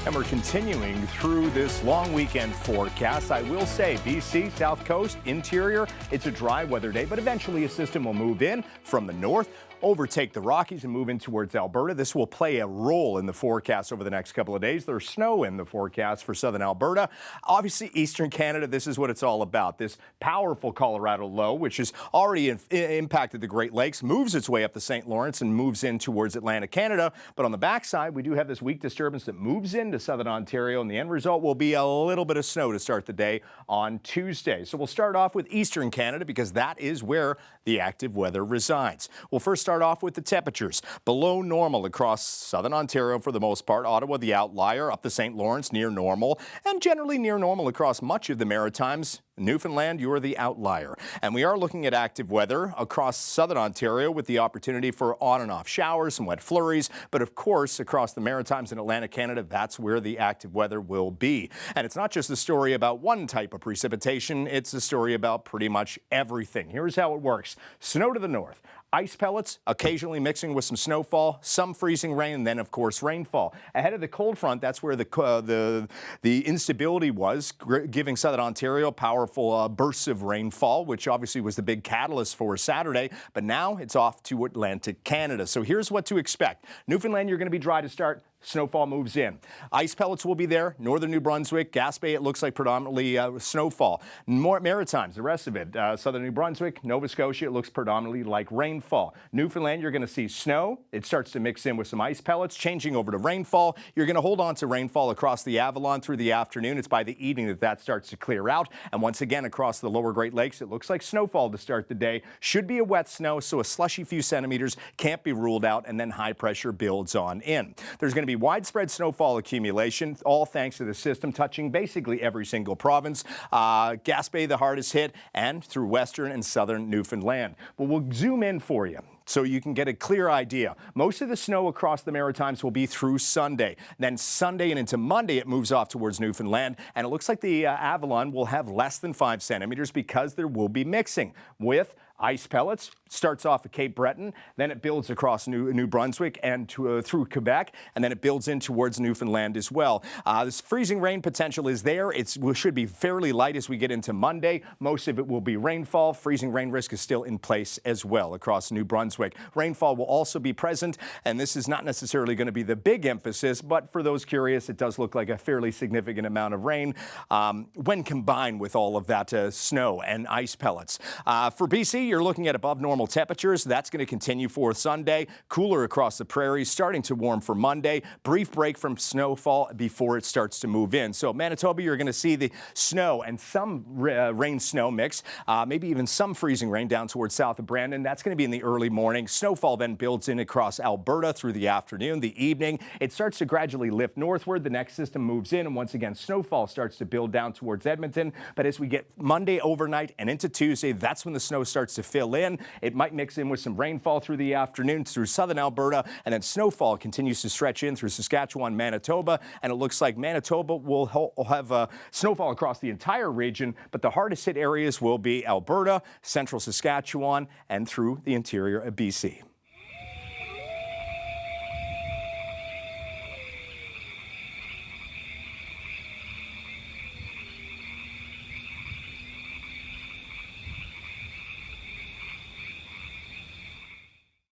And we're continuing through this long weekend forecast. I will say BC, South Coast, interior, it's a dry weather day, but eventually a system will move in from the north, overtake the Rockies and move in towards Alberta. This will play a role in the forecast over the next couple of days. There's snow in the forecast for southern Alberta. Obviously, eastern Canada, this is what it's all about. This powerful Colorado low, which has already impacted the Great Lakes, moves its way up the St. Lawrence and moves in towards Atlantic Canada. But on the backside, we do have this weak disturbance that moves into southern Ontario, and the end result will be a little bit of snow to start the day on Tuesday. So we'll start off with eastern Canada because that is where the active weather resides. We'll first start off with the temperatures. Below normal across southern Ontario for the most part. Ottawa, the outlier, up the St. Lawrence, near normal, and generally near normal across much of the Maritimes. Newfoundland, you're the outlier. And we are looking at active weather across southern Ontario with the opportunity for on and off showers and wet flurries. But of course, across the Maritimes and Atlantic Canada, that's where the active weather will be. And it's not just a story about one type of precipitation. It's a story about pretty much everything. Here's how it works. Snow to the north. Ice pellets, occasionally mixing with some snowfall, some freezing rain, and then, of course, rainfall. Ahead of the cold front, that's where the instability was, giving southern Ontario powerful bursts of rainfall, which obviously was the big catalyst for Saturday. But now it's off to Atlantic Canada. So here's what to expect. Newfoundland, you're going to be dry to start. Snowfall moves in. Ice pellets will be there. Northern New Brunswick, Gaspé, it looks like predominantly snowfall. More Maritimes, the rest of it. Southern New Brunswick, Nova Scotia, it looks predominantly like rainfall. Newfoundland, you're going to see snow. It starts to mix in with some ice pellets, changing over to rainfall. You're going to hold on to rainfall across the Avalon through the afternoon. It's by the evening that starts to clear out. And once again, across the lower Great Lakes, it looks like snowfall to start the day. Should be a wet snow, so a slushy few centimeters can't be ruled out, and then high pressure builds on in. There's going to be widespread snowfall accumulation, all thanks to the system touching basically every single province. Gaspé, the hardest hit, and through western and southern Newfoundland. But we'll zoom in for you so you can get a clear idea. Most of the snow across the Maritimes will be through Sunday. Then Sunday and into Monday, it moves off towards Newfoundland, and it looks like the Avalon will have less than 5 centimeters because there will be mixing with ice pellets. Starts off at Cape Breton, then it builds across New Brunswick and through Quebec, and then it builds in towards Newfoundland as well. This freezing rain potential is there. It should be fairly light as we get into Monday. Most of it will be rainfall. Freezing rain risk is still in place as well across New Brunswick. Rainfall will also be present, and this is not necessarily going to be the big emphasis, but for those curious, it does look like a fairly significant amount of rain when combined with all of that snow and ice pellets. For BC, you're looking at above normal temperatures. That's going to continue for Sunday. Cooler across the prairies, starting to warm for Monday. Brief break from snowfall before it starts to move in. So Manitoba, you're going to see the snow and some rain-snow mix, maybe even some freezing rain down towards south of Brandon. That's going to be in the early morning. Snowfall then builds in across Alberta through the afternoon, the evening. It starts to gradually lift northward. The next system moves in, and once again, snowfall starts to build down towards Edmonton. But as we get Monday overnight and into Tuesday, that's when the snow starts to fill in. It might mix in with some rainfall through the afternoon through southern Alberta, and then snowfall continues to stretch in through Saskatchewan, Manitoba, and it looks like Manitoba will have snowfall across the entire region, but the hardest hit areas will be Alberta, central Saskatchewan, and through the interior of BC.